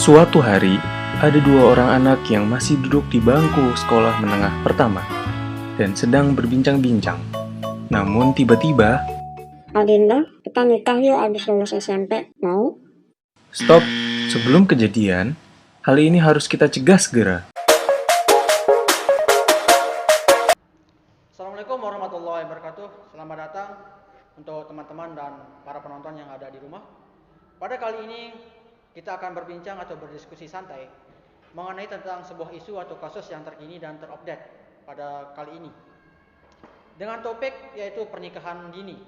Suatu hari, ada dua orang anak yang masih duduk di bangku sekolah menengah pertama dan sedang berbincang-bincang. Namun tiba-tiba, Aldinda, kita nikah yuk abis lulus SMP. Mau? stop, sebelum kejadian, hal ini harus kita cegah segera. Assalamualaikum warahmatullahi wabarakatuh. Selamat datang untuk teman-teman dan para penonton yang ada di rumah. Pada kali ini kita akan berbincang atau berdiskusi santai mengenai tentang sebuah isu atau kasus yang terkini dan terupdate pada kali ini. Dengan topik yaitu pernikahan dini.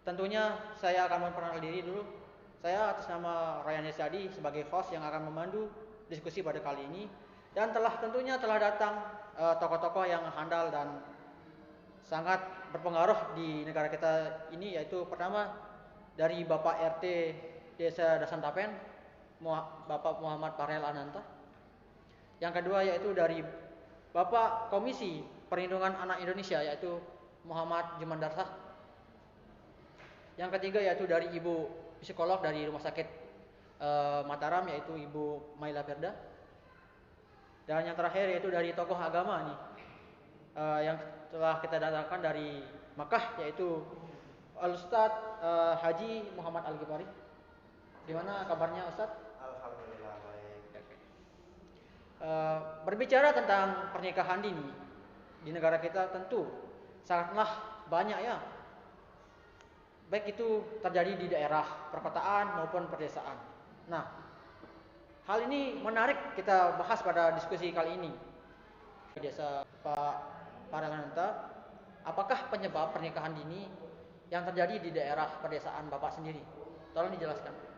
Tentunya saya akan memperkenalkan diri dulu. Saya atas nama Ryan Yesadi sebagai host yang akan memandu diskusi pada kali ini. Dan tentunya telah datang tokoh-tokoh yang handal dan sangat berpengaruh di negara kita ini, yaitu pertama dari Bapak RT Desa Dasantapen, Bapak Muhammad Farel Ananta. Yang kedua yaitu dari Bapak Komisi Perlindungan Anak Indonesia, yaitu Muhammad Jumandarsah. Yang ketiga yaitu dari Ibu psikolog dari Rumah Sakit Mataram, yaitu Ibu Maila Perda. Dan yang terakhir yaitu dari tokoh agama nih, yang telah kita datangkan dari Makkah, yaitu Al-Ustadz Haji Muhammad Al-Ghifari. Gimana kabarnya Ustadz? Alhamdulillah baik. Berbicara tentang pernikahan dini di negara kita tentu sangatlah banyak ya. Baik itu terjadi di daerah perkotaan maupun pedesaan. Nah, hal ini menarik kita bahas pada diskusi kali ini. Di desa Pak Parangananta, apakah penyebab pernikahan dini yang terjadi di daerah pedesaan Bapak sendiri? Tolong dijelaskan.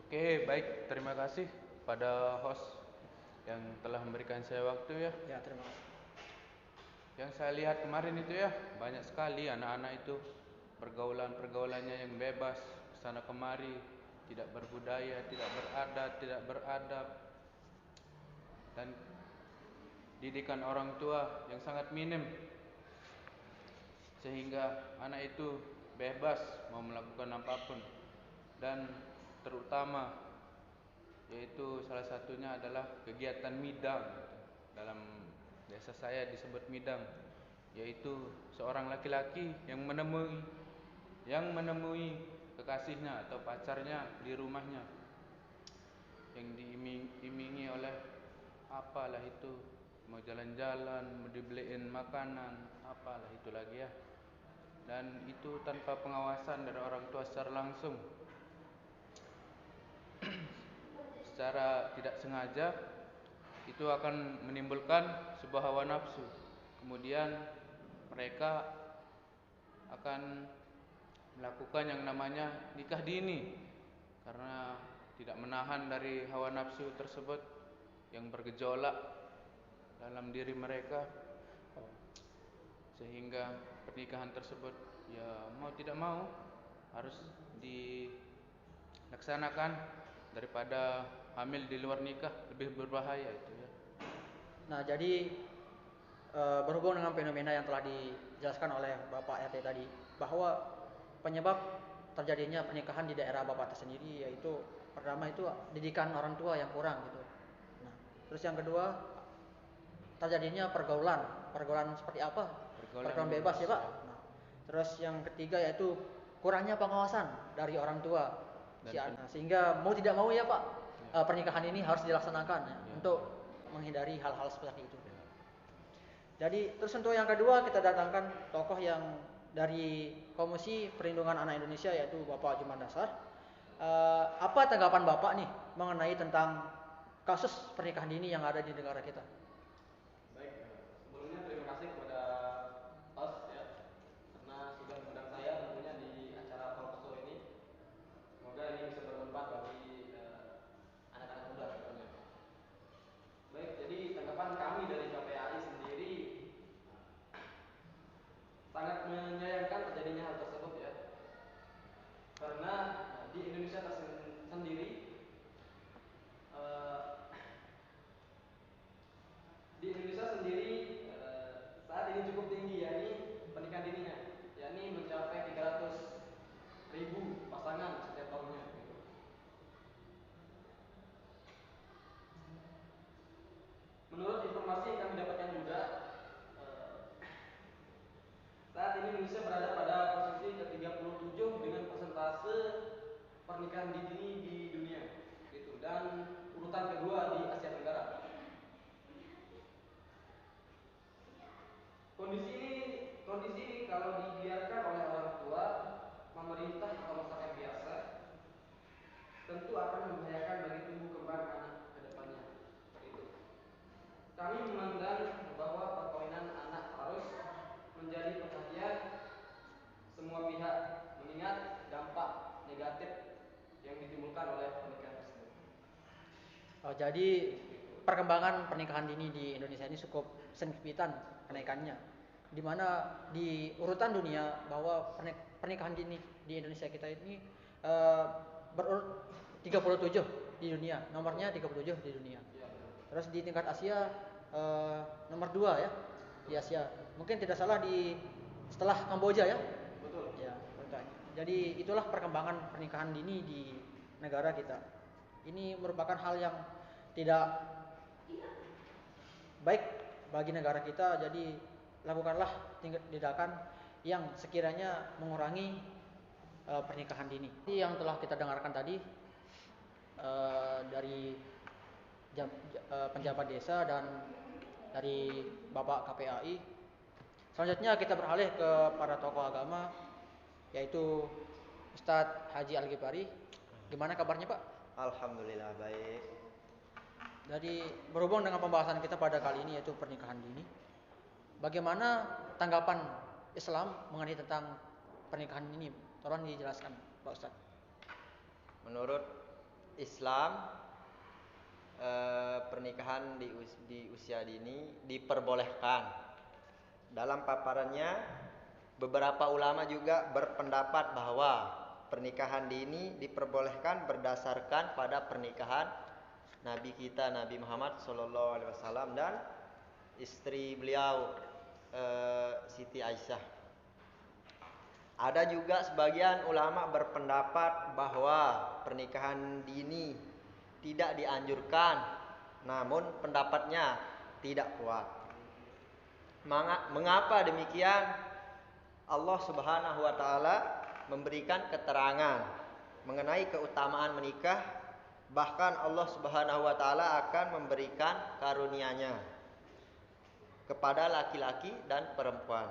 Oke, baik. Terima kasih pada host yang telah memberikan saya waktu ya. Ya, terima kasih. Yang saya lihat kemarin itu ya, banyak sekali anak-anak itu pergaulannya yang bebas, sana kemari, tidak berbudaya, tidak beradat, tidak beradab, dan didikan orang tua yang sangat minim, sehingga anak itu bebas mau melakukan apapun. Dan terutama yaitu salah satunya adalah kegiatan midang. Dalam desa saya disebut midang, yaitu seorang laki-laki yang menemui kekasihnya atau pacarnya di rumahnya, yang diiming-imingi oleh apalah itu, mau jalan-jalan, mau dibeliin makanan, apalah itu lagi ya. Dan itu tanpa pengawasan dari orang tua secara langsung. Secara tidak sengaja itu akan menimbulkan sebuah hawa nafsu. Kemudian mereka akan melakukan yang namanya nikah dini karena tidak menahan dari hawa nafsu tersebut yang bergejolak dalam diri mereka, sehingga pernikahan tersebut ya mau tidak mau harus dilaksanakan daripada hamil di luar nikah, lebih berbahaya itu ya. Nah, jadi berhubung dengan fenomena yang telah dijelaskan oleh Bapak RT tadi, bahwa penyebab terjadinya pernikahan di daerah Bapak tersendiri yaitu pertama itu didikan orang tua yang kurang gitu. Nah, terus yang kedua terjadinya pergaulan seperti apa? Pergaulan bebas ya Pak. Nah, terus yang ketiga yaitu kurangnya pengawasan dari orang tua si anak, sehingga mau tidak mau ya Pak, pernikahan ini harus dilaksanakan ya, untuk menghindari hal-hal seperti itu. Jadi terus untuk yang kedua kita datangkan tokoh yang dari Komisi Perlindungan Anak Indonesia, yaitu Bapak Jumandarsah. Apa tanggapan Bapak nih mengenai tentang kasus pernikahan dini yang ada di negara kita? Baik, sebelumnya terima kasih kepada host ya, karena sudah mengundang saya tentunya di acara talkshow ini. Semoga ini bisa bermanfaat bagi anak-anak muda tentunya. Baik, jadi tanggapan kami dari KPAI sendiri sangat menyayangkan terjadinya hal tersebut ya, karena di Indonesia sendiri pernikahan dini di dunia, gitu. Dan urutan kedua di Asia Tenggara. Kondisi ini kalau dibiarkan oleh orang tua, pemerintah atau masyarakat biasa, tentu akan membahayakan bagi tumbuh kembang anak ke depannya. Seperti itu. Kami memandang bahwa perkawinan anak harus menjadi perhatian semua pihak, mengingat dampak negatif yang ditimbulkan oleh pernikahan tersebut. Jadi perkembangan pernikahan dini di Indonesia ini cukup signifikan kenaikannya, di mana di urutan dunia bahwa pernikahan dini di Indonesia kita ini berurut 37 di dunia, nomornya 37 di dunia. Terus di tingkat Asia nomor 2 ya di Asia. Mungkin tidak salah setelah Kamboja ya. Betul. Ya, urutannya. Jadi itulah perkembangan pernikahan dini di negara kita. Ini merupakan hal yang tidak baik bagi negara kita. Jadi lakukanlah tindakan yang sekiranya mengurangi pernikahan dini. Yang telah kita dengarkan tadi dari penjabat desa dan dari Bapak KPAI. Selanjutnya kita beralih ke para tokoh agama, yaitu Ustadz Haji Al-Ghifari. Gimana kabarnya Pak? Alhamdulillah baik. Jadi berhubung dengan pembahasan kita pada kali ini yaitu pernikahan dini, bagaimana tanggapan Islam mengenai tentang pernikahan dini? Tolong dijelaskan Pak Ustadz. Menurut Islam pernikahan di usia dini diperbolehkan. Dalam paparannya beberapa ulama juga berpendapat bahwa pernikahan dini diperbolehkan berdasarkan pada pernikahan Nabi kita Nabi Muhammad SAW dan istri beliau Siti Aisyah. Ada juga sebagian ulama berpendapat bahwa pernikahan dini tidak dianjurkan, namun pendapatnya tidak kuat. Mengapa demikian? Allah Subhanahu wa taala memberikan keterangan mengenai keutamaan menikah, bahkan Allah Subhanahu wa taala akan memberikan karunia-Nya kepada laki-laki dan perempuan.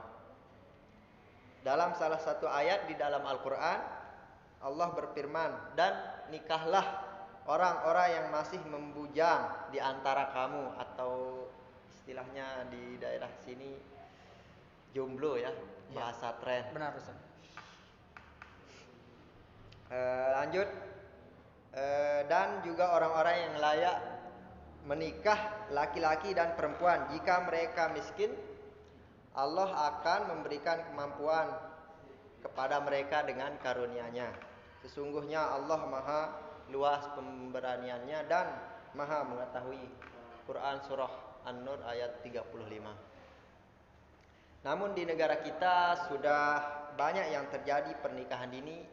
Dalam salah satu ayat di dalam Al-Qur'an, Allah berfirman, "Dan nikahlah orang-orang yang masih membujang di antara kamu," atau istilahnya di daerah sini jomblo ya, bahasa tren. Benar Ustaz. Lanjut, dan juga orang-orang yang layak menikah laki-laki dan perempuan. Jika mereka miskin, Allah akan memberikan kemampuan kepada mereka dengan karunia-Nya. Sesungguhnya Allah Maha luas pemberaniannya dan Maha mengetahui. Quran Surah An-Nur ayat 35. Namun di negara kita sudah banyak yang terjadi pernikahan dini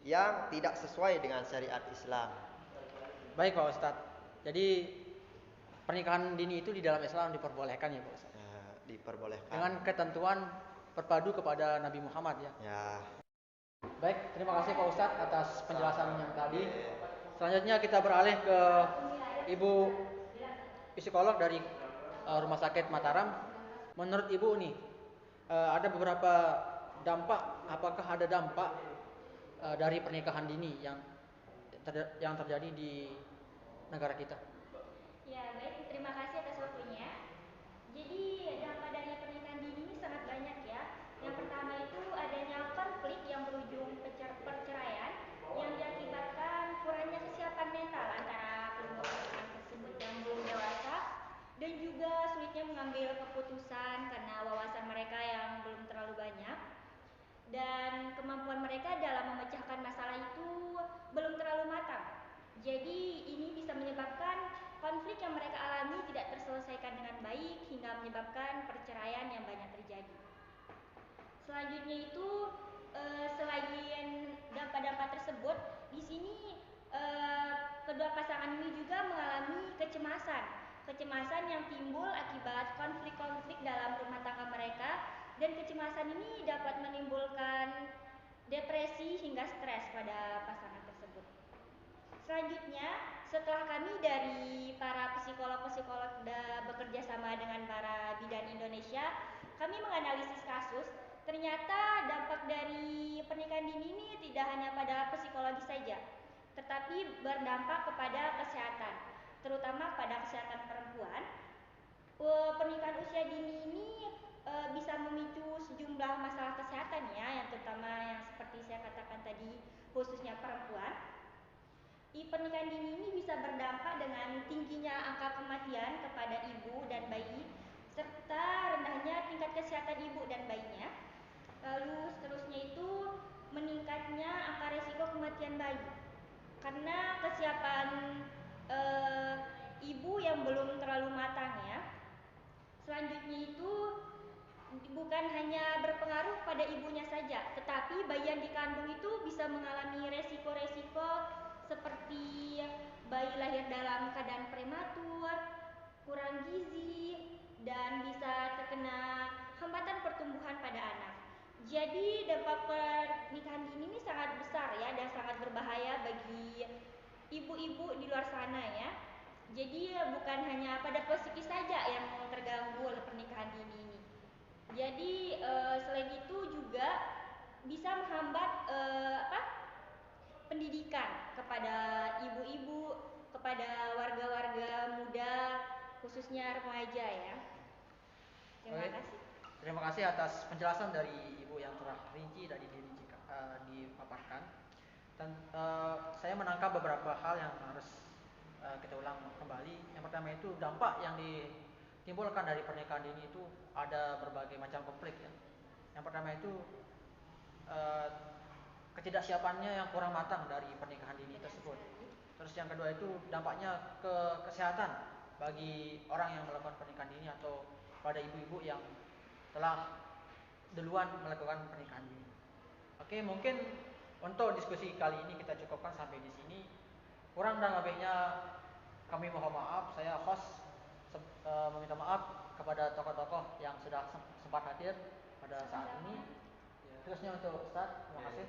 yang tidak sesuai dengan syariat Islam. Baik Pak Ustadz. Jadi pernikahan dini itu di dalam Islam diperbolehkan ya Pak Ustadz. Diperbolehkan. Dengan ketentuan berpadu kepada Nabi Muhammad ya. Ya. Baik, terima kasih Pak Ustadz atas penjelasannya tadi. Selanjutnya kita beralih ke Ibu psikolog dari Rumah Sakit Mataram. Menurut Ibu nih, ada beberapa dampak. Apakah ada dampak dari pernikahan dini yang terjadi di negara kita? Ya, baik. Terima kasih atas waktunya. Jadi, dampak dari pernikahan dini ini sangat banyak ya. Yang pertama itu adanya konflik yang berujung perceraian yang diakibatkan kurangnya kesiapan mental antara kedua pasangan tersebut yang belum dewasa dan juga sulitnya mengambil keputusan karena wawasan mereka yang belum terlalu banyak dan kemampuan mereka dalam memecahkan masalah itu belum terlalu matang. Jadi ini bisa menyebabkan konflik yang mereka alami tidak terselesaikan dengan baik hingga menyebabkan perceraian yang banyak terjadi. Selanjutnya itu selain dampak-dampak tersebut, di sini kedua pasangan ini juga mengalami kecemasan yang timbul akibat konflik-konflik dalam rumah tangga mereka, dan kecemasan ini dapat menimbulkan depresi hingga stres pada pasangan tersebut. Selanjutnya, setelah kami dari para psikolog-psikolog bekerja sama dengan para bidan Indonesia, kami menganalisis kasus. Ternyata dampak dari pernikahan dini ini tidak hanya pada psikologi saja, tetapi berdampak kepada kesehatan, terutama pada kesehatan perempuan. Pernikahan usia dini ini bisa memicu sejumlah masalah kesehatan ya, yang terutama yang seperti saya katakan tadi, khususnya perempuan. Pernikahan dini ini bisa berdampak dengan tingginya angka kematian kepada ibu dan bayi, serta rendahnya tingkat kesehatan ibu dan bayinya. Lalu seterusnya itu meningkatnya angka resiko kematian bayi, karena kesiapan ibu yang belum terlalu matang ya. Selanjutnya itu bukan hanya berpengaruh pada ibunya saja, tetapi bayi yang dikandung itu bisa mengalami resiko-resiko seperti bayi lahir dalam keadaan prematur, kurang gizi, dan bisa terkena hambatan pertumbuhan pada anak. Jadi dampak pernikahan dini ini sangat besar ya, dan sangat berbahaya bagi ibu-ibu di luar sana ya. Jadi bukan hanya pada psikis saja yang terganggu oleh pernikahan dini ini. Jadi selain itu juga bisa menghambat pendidikan kepada ibu-ibu, kepada warga-warga muda, khususnya remaja ya. Terima kasih. Terima kasih atas penjelasan dari Ibu yang telah rinci dan dipaparkan. Dan saya menangkap beberapa hal yang harus kita ulang kembali. Yang pertama itu dampak yang ditimbulkan dari pernikahan dini itu ada berbagai macam konflik ya. Yang pertama itu ketidaksiapannya yang kurang matang dari pernikahan dini tersebut. Terus yang kedua itu dampaknya ke kesehatan bagi orang yang melakukan pernikahan dini atau pada ibu-ibu yang telah duluan melakukan pernikahan dini. Oke, mungkin untuk diskusi kali ini kita cukupkan sampai di sini. Kurang dan lebihnya kami mohon maaf. Saya host meminta maaf kepada tokoh-tokoh yang sudah sempat hadir pada saat ini. Khususnya untuk Ustaz, terima kasih.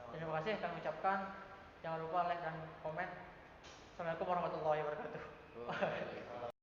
Terima kasih kami ucapkan. Jangan lupa like dan komen. Assalamualaikum warahmatullahi wabarakatuh.